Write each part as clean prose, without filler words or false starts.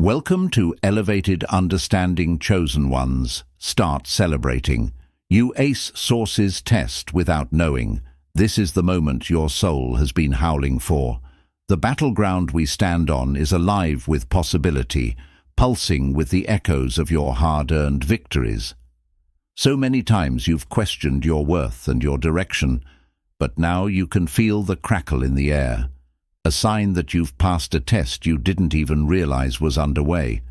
Welcome to Elevated Understanding, Chosen Ones. Start celebrating. You ace Source's test without knowing. This is the moment your soul has been howling for. The battleground we stand on is alive with possibility, pulsing with the echoes of your hard-earned victories. So many times you've questioned your worth and your direction, but now you can feel the crackle in the air. A sign that you've passed a test you didn't even realize was underway.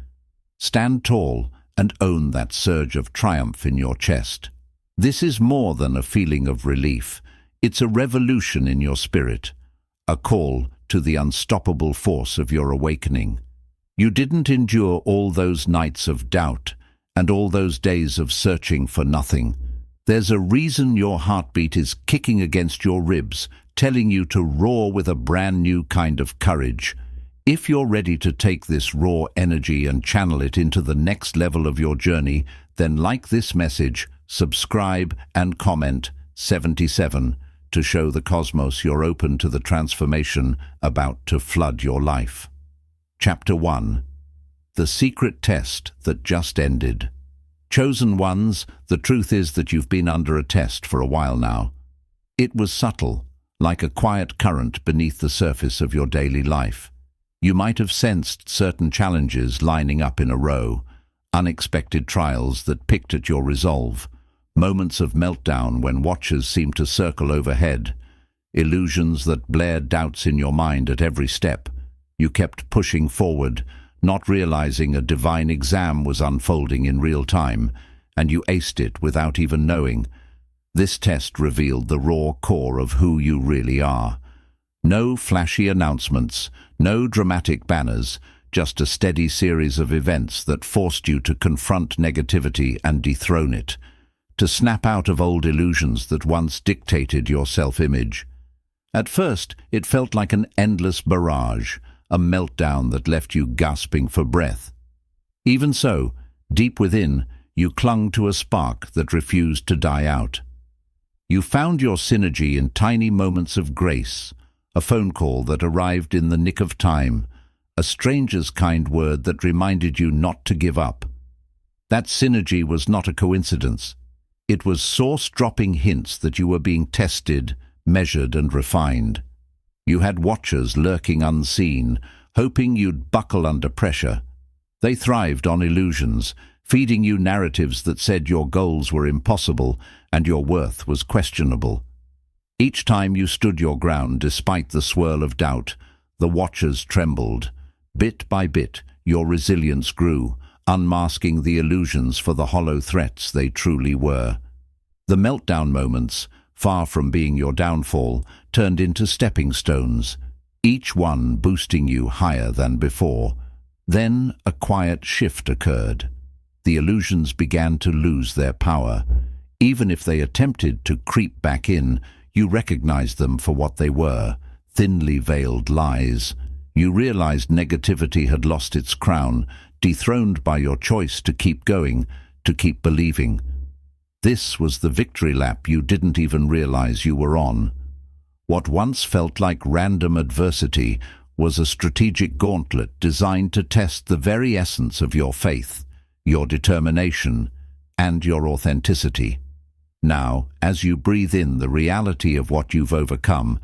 Stand tall and own that surge of triumph in your chest. This is more than a feeling of relief. It's a revolution in your spirit, a call to the unstoppable force of your awakening. You didn't endure all those nights of doubt and all those days of searching for nothing. There's a reason your heartbeat is kicking against your ribs, telling you to roar with a brand new kind of courage. If you're ready to take this raw energy and channel it into the next level of your journey, then like this message, subscribe and comment 77 to show the cosmos you're open to the transformation about to flood your life. Chapter 1. The Secret Test That Just Ended. Chosen ones, the truth is that you've been under a test for a while now. It was subtle, like a quiet current beneath the surface of your daily life. You might have sensed certain challenges lining up in a row, unexpected trials that picked at your resolve, moments of meltdown when watchers seemed to circle overhead, illusions that blared doubts in your mind at every step. You kept pushing forward, not realizing a divine exam was unfolding in real time, and you aced it without even knowing. This test revealed the raw core of who you really are. No flashy announcements, no dramatic banners, just a steady series of events that forced you to confront negativity and dethrone it, to snap out of old illusions that once dictated your self-image. At first, it felt like an endless barrage, a meltdown that left you gasping for breath. Even so, deep within, you clung to a spark that refused to die out. You found your synergy in tiny moments of grace, a phone call that arrived in the nick of time, a stranger's kind word that reminded you not to give up. That synergy was not a coincidence. It was source-dropping hints that you were being tested, measured, and refined. You had watchers lurking unseen, hoping you'd buckle under pressure. They thrived on illusions, feeding you narratives that said your goals were impossible and your worth was questionable. Each time you stood your ground despite the swirl of doubt, the watchers trembled. Bit by bit, your resilience grew, unmasking the illusions for the hollow threats they truly were. The meltdown moments, far from being your downfall, turned into stepping stones, each one boosting you higher than before. Then a quiet shift occurred. The illusions began to lose their power. Even if they attempted to creep back in, you recognized them for what they were, thinly veiled lies. You realized negativity had lost its crown, dethroned by your choice to keep going, to keep believing. This was the victory lap you didn't even realize you were on. What once felt like random adversity was a strategic gauntlet designed to test the very essence of your faith, your determination, and your authenticity. Now, as you breathe in the reality of what you've overcome,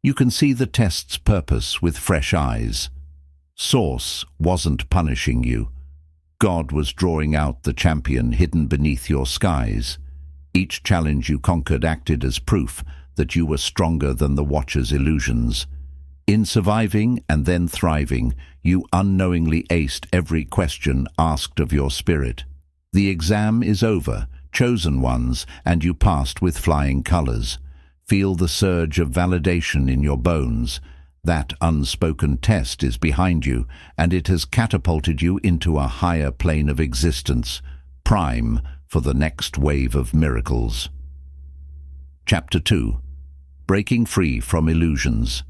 you can see the test's purpose with fresh eyes. Source wasn't punishing you. God was drawing out the champion hidden beneath your skies. Each challenge you conquered acted as proof that you were stronger than the Watcher's illusions. In surviving and then thriving, you unknowingly aced every question asked of your spirit. The exam is over, chosen ones, and you passed with flying colors. Feel the surge of validation in your bones. That unspoken test is behind you, and it has catapulted you into a higher plane of existence, prime for the next wave of miracles. Chapter 2. Breaking Free from Illusions.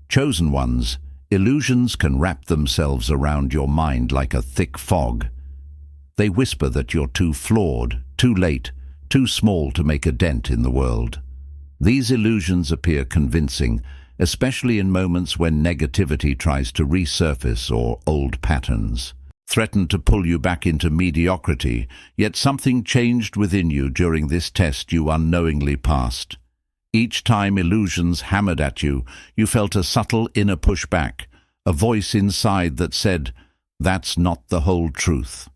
Chosen ones, illusions can wrap themselves around your mind like a thick fog. They whisper that you're too flawed, too late, too small to make a dent in the world. These illusions appear convincing, especially in moments when negativity tries to resurface or old patterns threatened to pull you back into mediocrity, yet something changed within you during this test you unknowingly passed. Each time illusions hammered at you, you felt a subtle inner pushback, a voice inside that said, "That's not the whole truth."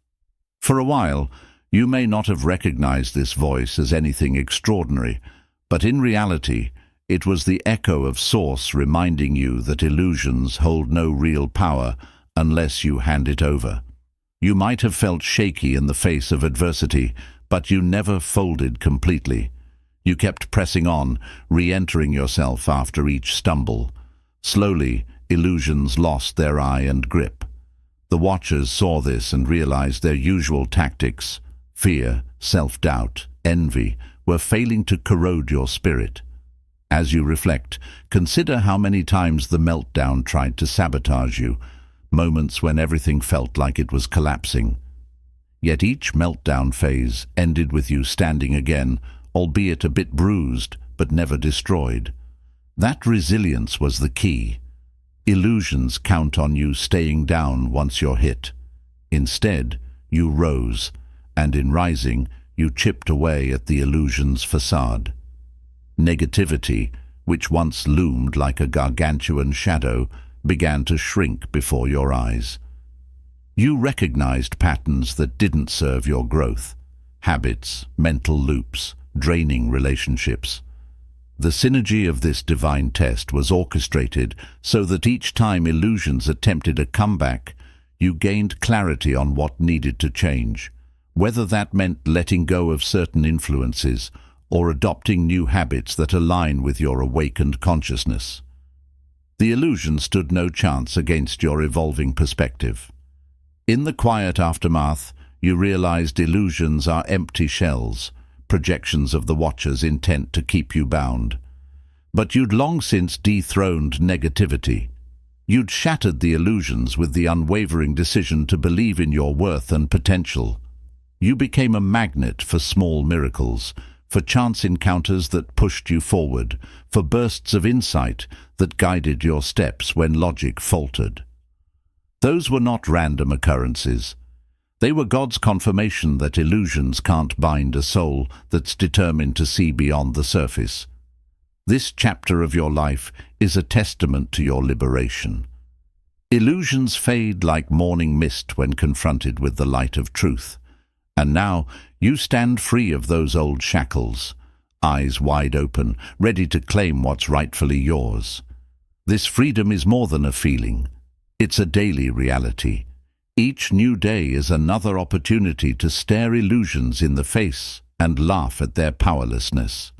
For a while, you may not have recognized this voice as anything extraordinary, but in reality, it was the echo of Source reminding you that illusions hold no real power unless you hand it over. You might have felt shaky in the face of adversity, but you never folded completely. You kept pressing on, re-entering yourself after each stumble. Slowly, illusions lost their eye and grip. The watchers saw this and realized their usual tactics, fear, self-doubt, envy, were failing to corrode your spirit. As you reflect, consider how many times the meltdown tried to sabotage you, moments when everything felt like it was collapsing. Yet each meltdown phase ended with you standing again, albeit a bit bruised, but never destroyed. That resilience was the key. Illusions count on you staying down once you're hit. Instead, you rose, and in rising, you chipped away at the illusion's facade. Negativity, which once loomed like a gargantuan shadow, began to shrink before your eyes. You recognized patterns that didn't serve your growth, habits, mental loops, draining relationships. The synergy of this divine test was orchestrated so that each time illusions attempted a comeback, you gained clarity on what needed to change, whether that meant letting go of certain influences or adopting new habits that align with your awakened consciousness. The illusion stood no chance against your evolving perspective. In the quiet aftermath, you realized illusions are empty shells, projections of the watcher's intent to keep you bound. But you'd long since dethroned negativity. You'd shattered the illusions with the unwavering decision to believe in your worth and potential. You became a magnet for small miracles, for chance encounters that pushed you forward, for bursts of insight that guided your steps when logic faltered. Those were not random occurrences. They were God's confirmation that illusions can't bind a soul that's determined to see beyond the surface. This chapter of your life is a testament to your liberation. Illusions fade like morning mist when confronted with the light of truth. And now you stand free of those old shackles, eyes wide open, ready to claim what's rightfully yours. This freedom is more than a feeling. It's a daily reality. Each new day is another opportunity to stare illusions in the face and laugh at their powerlessness.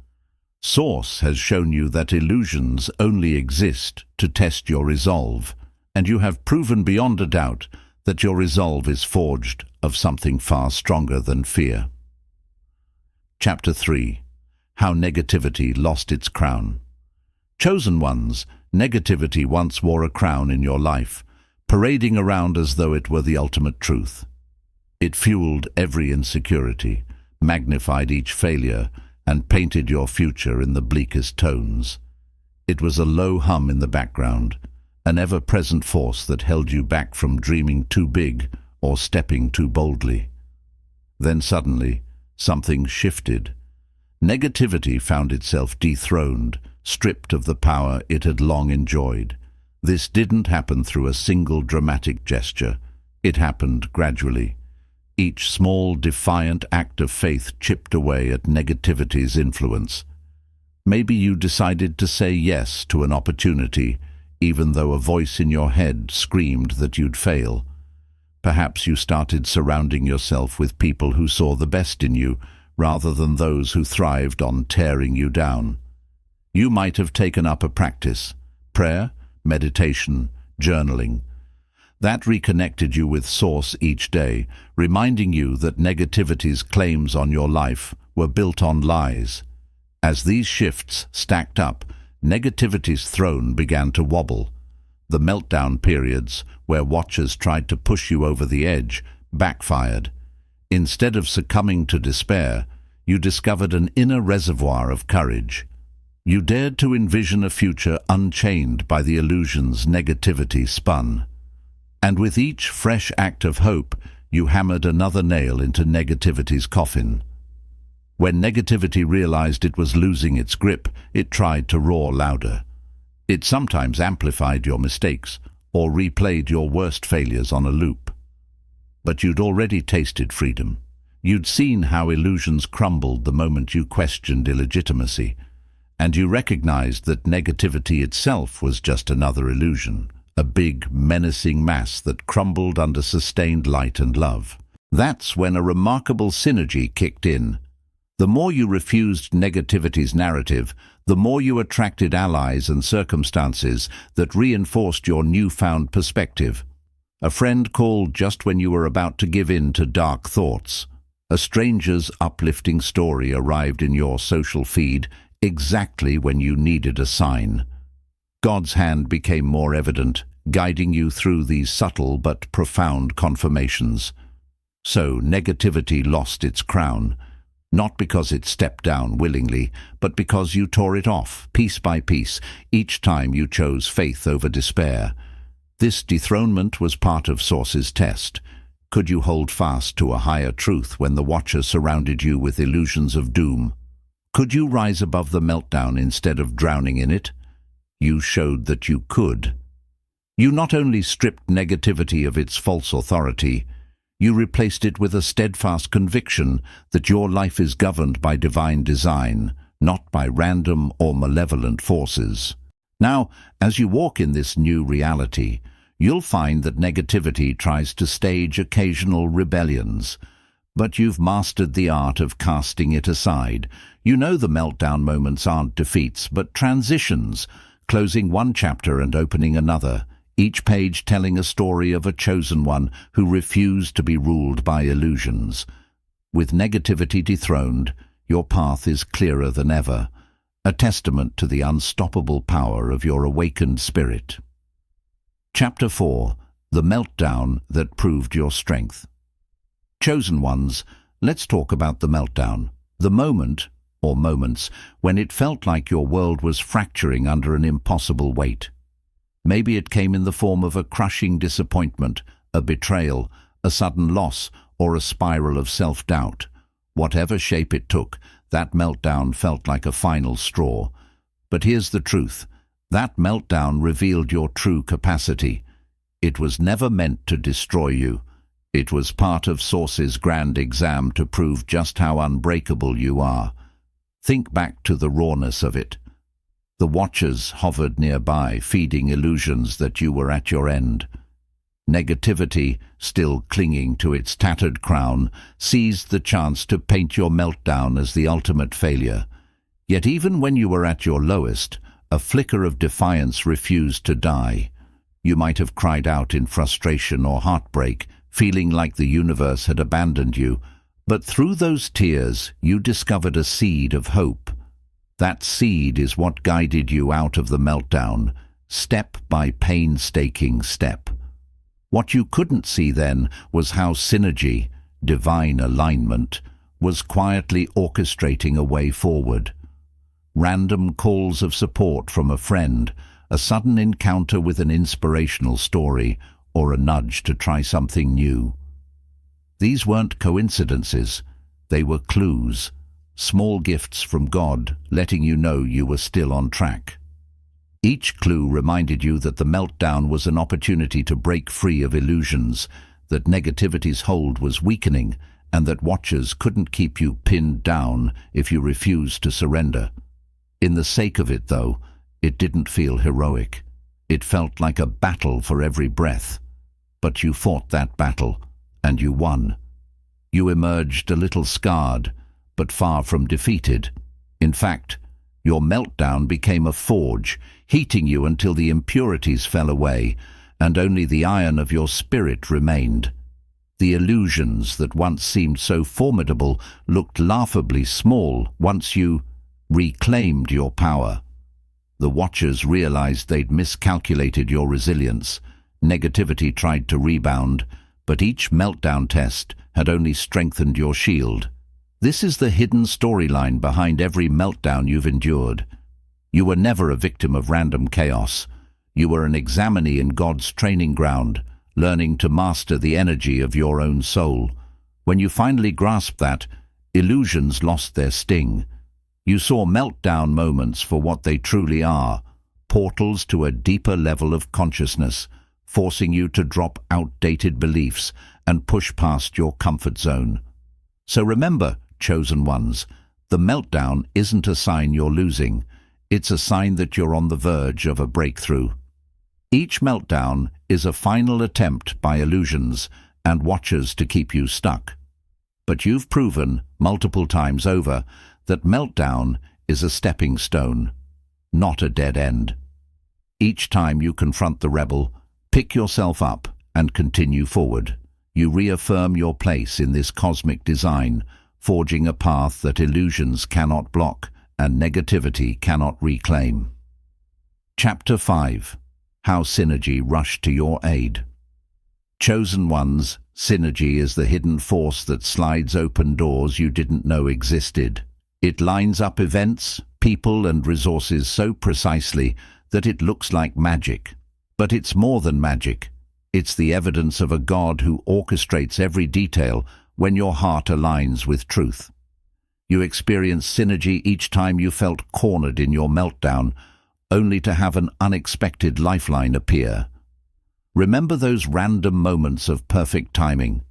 Source has shown you that illusions only exist to test your resolve, and you have proven beyond a doubt that your resolve is forged of something far stronger than fear. Chapter 3. How Negativity Lost Its Crown. Chosen ones, negativity once wore a crown in your life, parading around as though it were the ultimate truth. It fueled every insecurity, magnified each failure, and painted your future in the bleakest tones. It was a low hum in the background, an ever-present force that held you back from dreaming too big or stepping too boldly. Then suddenly, something shifted. Negativity found itself dethroned, stripped of the power it had long enjoyed. This didn't happen through a single dramatic gesture. It happened gradually. Each small, defiant act of faith chipped away at negativity's influence. Maybe you decided to say yes to an opportunity, even though a voice in your head screamed that you'd fail. Perhaps you started surrounding yourself with people who saw the best in you, rather than those who thrived on tearing you down. You might have taken up a practice, prayer, meditation, journaling. That reconnected you with Source each day, reminding you that negativity's claims on your life were built on lies. As these shifts stacked up, negativity's throne began to wobble. The meltdown periods, where watchers tried to push you over the edge, backfired. Instead of succumbing to despair, you discovered an inner reservoir of courage. You dared to envision a future unchained by the illusions negativity spun. And with each fresh act of hope, you hammered another nail into negativity's coffin. When negativity realized it was losing its grip, it tried to roar louder. It sometimes amplified your mistakes or replayed your worst failures on a loop. But you'd already tasted freedom. You'd seen how illusions crumbled the moment you questioned illegitimacy, and you recognized that negativity itself was just another illusion, a big, menacing mass that crumbled under sustained light and love. That's when a remarkable synergy kicked in. The more you refused negativity's narrative, the more you attracted allies and circumstances that reinforced your newfound perspective. A friend called just when you were about to give in to dark thoughts. A stranger's uplifting story arrived in your social feed exactly when you needed a sign. God's hand became more evident, guiding you through these subtle but profound confirmations. So negativity lost its crown, not because it stepped down willingly, but because you tore it off, piece by piece, each time you chose faith over despair. This dethronement was part of Source's test. Could you hold fast to a higher truth when the Watcher surrounded you with illusions of doom? Could you rise above the meltdown instead of drowning in it? You showed that you could. You not only stripped negativity of its false authority, you replaced it with a steadfast conviction that your life is governed by divine design, not by random or malevolent forces. Now, as you walk in this new reality, you'll find that negativity tries to stage occasional rebellions, but you've mastered the art of casting it aside. You know the meltdown moments aren't defeats, but transitions, closing one chapter and opening another, each page telling a story of a chosen one who refused to be ruled by illusions. With negativity dethroned, your path is clearer than ever, a testament to the unstoppable power of your awakened spirit. Chapter 4. The Meltdown That Proved Your Strength. Chosen ones, let's talk about the meltdown, the moment, or moments, when it felt like your world was fracturing under an impossible weight. Maybe it came in the form of a crushing disappointment, a betrayal, a sudden loss, or a spiral of self-doubt. Whatever shape it took, that meltdown felt like a final straw. But here's the truth. That meltdown revealed your true capacity. It was never meant to destroy you. It was part of Source's grand exam to prove just how unbreakable you are. Think back to the rawness of it. The Watchers hovered nearby, feeding illusions that you were at your end. Negativity, still clinging to its tattered crown, seized the chance to paint your meltdown as the ultimate failure. Yet even when you were at your lowest, a flicker of defiance refused to die. You might have cried out in frustration or heartbreak, feeling like the universe had abandoned you, but through those tears you discovered a seed of hope. That seed is what guided you out of the meltdown, step by painstaking step. What you couldn't see then was how synergy, divine alignment, was quietly orchestrating a way forward. Random calls of support from a friend, a sudden encounter with an inspirational story, or a nudge to try something new. These weren't coincidences, they were clues, small gifts from God letting you know you were still on track. Each clue reminded you that the meltdown was an opportunity to break free of illusions, that negativity's hold was weakening, and that Watchers couldn't keep you pinned down if you refused to surrender. In the sake of it, though, it didn't feel heroic. It felt like a battle for every breath. But you fought that battle, and you won. You emerged a little scarred, but far from defeated. In fact, your meltdown became a forge, heating you until the impurities fell away, and only the iron of your spirit remained. The illusions that once seemed so formidable looked laughably small once you reclaimed your power. The Watchers realized they'd miscalculated your resilience. Negativity tried to rebound, but each meltdown test had only strengthened your shield. This is the hidden storyline behind every meltdown you've endured. You were never a victim of random chaos. You were an examinee in God's training ground, learning to master the energy of your own soul. When you finally grasped that, illusions lost their sting. You saw meltdown moments for what they truly are, portals to a deeper level of consciousness, forcing you to drop outdated beliefs and push past your comfort zone. So remember, chosen ones, the meltdown isn't a sign you're losing. It's a sign that you're on the verge of a breakthrough. Each meltdown is a final attempt by illusions and watchers to keep you stuck. But you've proven, multiple times over, that meltdown is a stepping stone, not a dead end. Each time you confront the rebel, pick yourself up and continue forward. You reaffirm your place in this cosmic design, forging a path that illusions cannot block and negativity cannot reclaim. Chapter 5. How Synergy Rushed to Your Aid. Chosen ones, synergy is the hidden force that slides open doors you didn't know existed. It lines up events, people and resources so precisely that it looks like magic. But it's more than magic. It's the evidence of a God who orchestrates every detail when your heart aligns with truth. You experienced synergy each time you felt cornered in your meltdown, only to have an unexpected lifeline appear. Remember those random moments of perfect timing.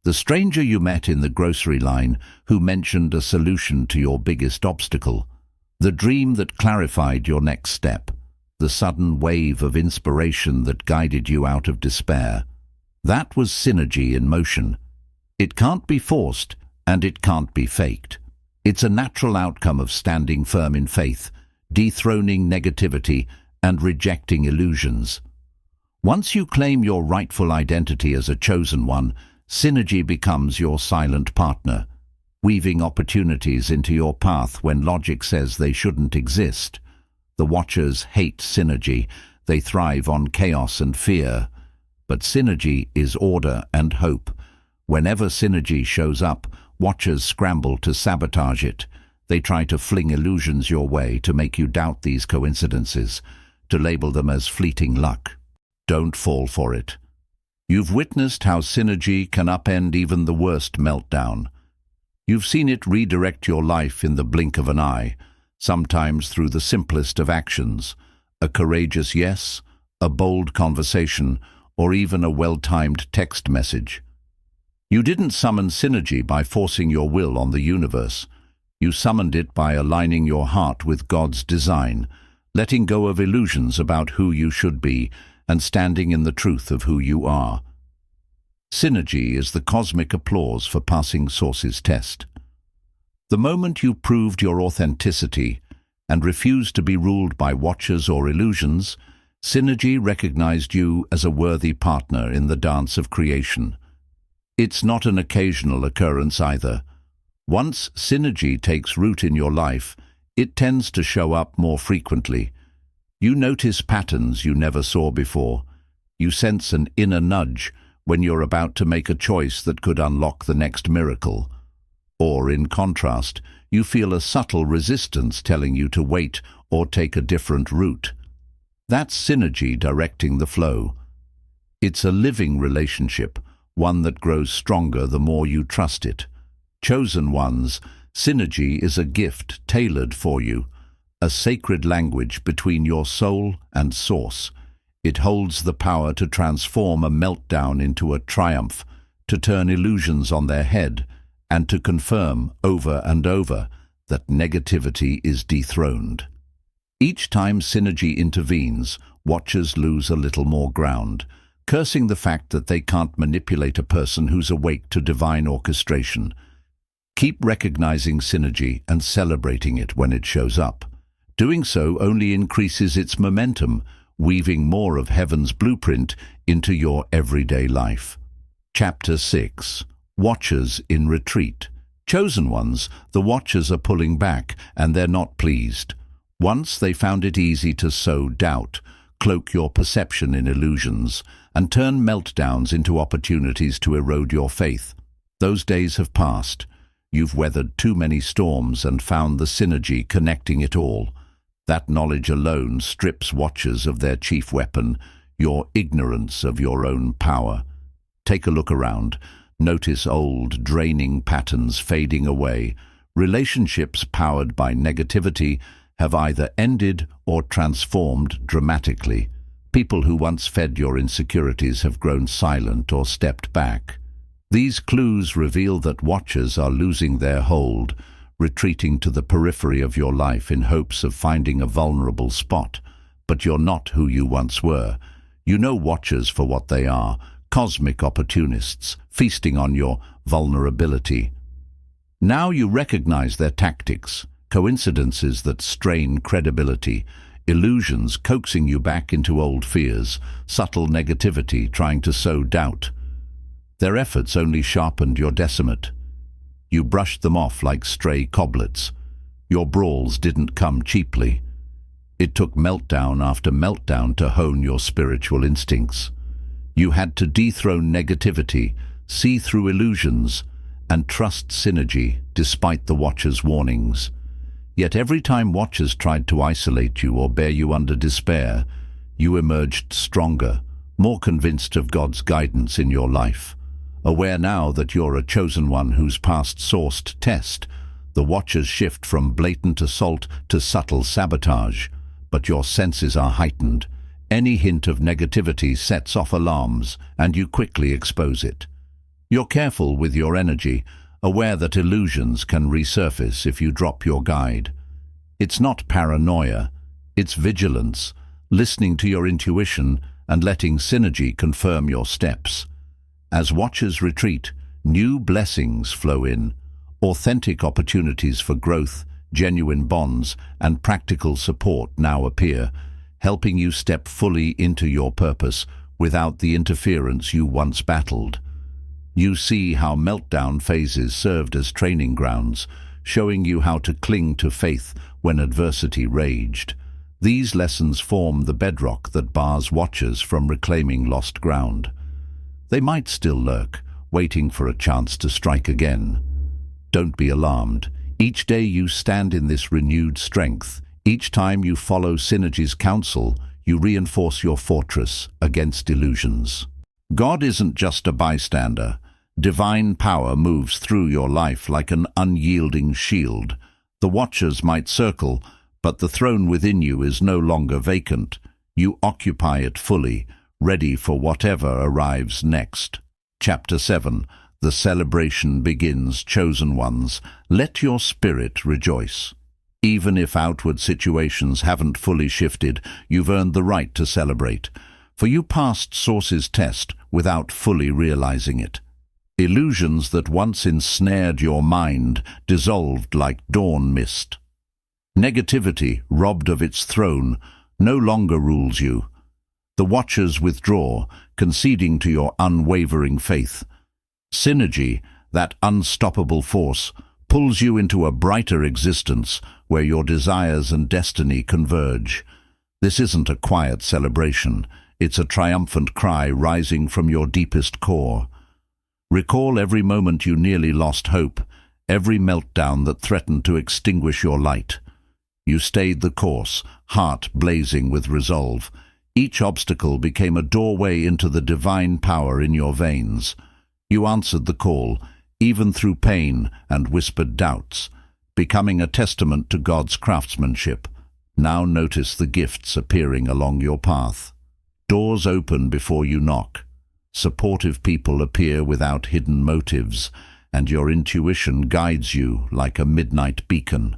The stranger you met in the grocery line who mentioned a solution to your biggest obstacle, the dream that clarified your next step, the sudden wave of inspiration that guided you out of despair. That was synergy in motion. It can't be forced, and it can't be faked. It's a natural outcome of standing firm in faith, dethroning negativity, and rejecting illusions. Once you claim your rightful identity as a chosen one, synergy becomes your silent partner, weaving opportunities into your path when logic says they shouldn't exist. The watchers hate synergy. They thrive on chaos and fear. But synergy is order and hope. Whenever synergy shows up, watchers scramble to sabotage it. They try to fling illusions your way to make you doubt these coincidences, to label them as fleeting luck. Don't fall for it. You've witnessed how synergy can upend even the worst meltdown. You've seen it redirect your life in the blink of an eye, sometimes through the simplest of actions, a courageous yes, a bold conversation, or even a well-timed text message. You didn't summon synergy by forcing your will on the universe. You summoned it by aligning your heart with God's design, letting go of illusions about who you should be, and standing in the truth of who you are. Synergy is the cosmic applause for passing Source's test. The moment you proved your authenticity and refused to be ruled by watchers or illusions, synergy recognized you as a worthy partner in the dance of creation. It's not an occasional occurrence either. Once synergy takes root in your life, it tends to show up more frequently. You notice patterns you never saw before. You sense an inner nudge when you're about to make a choice that could unlock the next miracle. Or, in contrast, you feel a subtle resistance telling you to wait or take a different route. That's synergy directing the flow. It's a living relationship, one that grows stronger the more you trust it. Chosen ones, synergy is a gift tailored for you, a sacred language between your soul and Source. It holds the power to transform a meltdown into a triumph, to turn illusions on their head, and to confirm over and over that negativity is dethroned. Each time synergy intervenes, watchers lose a little more ground, cursing the fact that they can't manipulate a person who's awake to divine orchestration. Keep recognizing synergy and celebrating it when it shows up. Doing so only increases its momentum, weaving more of heaven's blueprint into your everyday life. Chapter 6. Watchers in Retreat. Chosen ones, the watchers are pulling back, and they're not pleased. Once they found it easy to sow doubt, cloak your perception in illusions, and turn meltdowns into opportunities to erode your faith. Those days have passed. You've weathered too many storms and found the synergy connecting it all. That knowledge alone strips watchers of their chief weapon, your ignorance of your own power. Take a look around. Notice old, draining patterns fading away. Relationships powered by negativity have either ended or transformed dramatically. People who once fed your insecurities have grown silent or stepped back. These clues reveal that watchers are losing their hold, retreating to the periphery of your life in hopes of finding a vulnerable spot. But you're not who you once were. You know watchers for what they are, cosmic opportunists, feasting on your vulnerability. Now you recognize their tactics, coincidences that strain credibility, illusions coaxing you back into old fears, subtle negativity trying to sow doubt. Their efforts only sharpened your decimate. You brushed them off like stray coblets. Your brawls didn't come cheaply. It took meltdown after meltdown to hone your spiritual instincts. You had to dethrone negativity, see through illusions, and trust synergy despite the Watcher's warnings. Yet every time Watchers tried to isolate you or bear you under despair, you emerged stronger, more convinced of God's guidance in your life. Aware now that you're a chosen one who's passed sourced test, the Watchers shift from blatant assault to subtle sabotage, but your senses are heightened. Any hint of negativity sets off alarms, and you quickly expose it. You're careful with your energy, aware that illusions can resurface if you drop your guide. It's not paranoia, it's vigilance, listening to your intuition and letting synergy confirm your steps. As watchers retreat, new blessings flow in, authentic opportunities for growth, genuine bonds, and practical support now appear, helping you step fully into your purpose without the interference you once battled. You see how meltdown phases served as training grounds, showing you how to cling to faith when adversity raged. These lessons form the bedrock that bars watchers from reclaiming lost ground. They might still lurk, waiting for a chance to strike again. Don't be alarmed. Each day you stand in this renewed strength. Each time you follow Synergy's counsel, you reinforce your fortress against illusions. God isn't just a bystander. Divine power moves through your life like an unyielding shield. The watchers might circle, but the throne within you is no longer vacant. You occupy it fully, ready for whatever arrives next. Chapter 7. The celebration begins, chosen ones. Let your spirit rejoice. Even if outward situations haven't fully shifted, you've earned the right to celebrate, for you passed Source's test without fully realizing it. Illusions that once ensnared your mind dissolved like dawn mist. Negativity, robbed of its throne, no longer rules you. The watchers withdraw, conceding to your unwavering faith. Synergy, that unstoppable force, pulls you into a brighter existence where your desires and destiny converge. This isn't a quiet celebration. It's a triumphant cry rising from your deepest core. Recall every moment you nearly lost hope, every meltdown that threatened to extinguish your light. You stayed the course, heart blazing with resolve. Each obstacle became a doorway into the divine power in your veins. You answered the call, even through pain and whispered doubts, becoming a testament to God's craftsmanship. Now notice the gifts appearing along your path. Doors open before you knock. Supportive people appear without hidden motives, and your intuition guides you like a midnight beacon.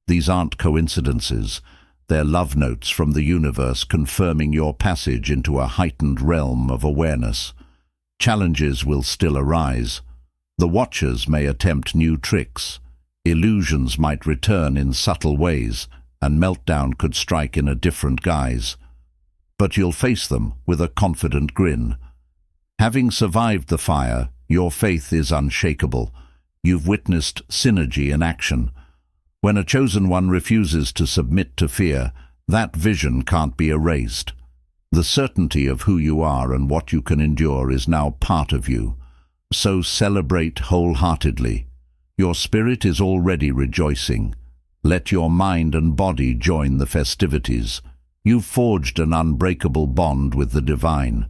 These aren't coincidences. They're love notes from the universe confirming your passage into a heightened realm of awareness. Challenges will still arise. The watchers may attempt new tricks. Illusions might return in subtle ways, and meltdown could strike in a different guise. But you'll face them with a confident grin. Having survived the fire, your faith is unshakable. You've witnessed synergy in action. When a chosen one refuses to submit to fear, that vision can't be erased. The certainty of who you are and what you can endure is now part of you. So celebrate wholeheartedly. Your spirit is already rejoicing. Let your mind and body join the festivities. You've forged an unbreakable bond with the divine.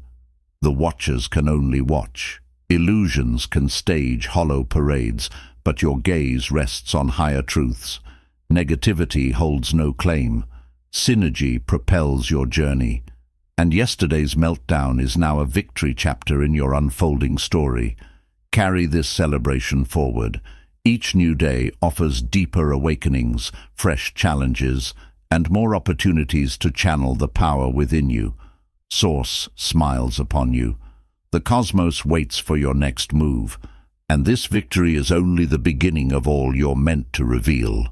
The watchers can only watch. Illusions can stage hollow parades, but your gaze rests on higher truths. Negativity holds no claim. Synergy propels your journey. And yesterday's meltdown is now a victory chapter in your unfolding story. Carry this celebration forward. Each new day offers deeper awakenings, fresh challenges, and more opportunities to channel the power within you. Source smiles upon you. The cosmos waits for your next move, and this victory is only the beginning of all you're meant to reveal.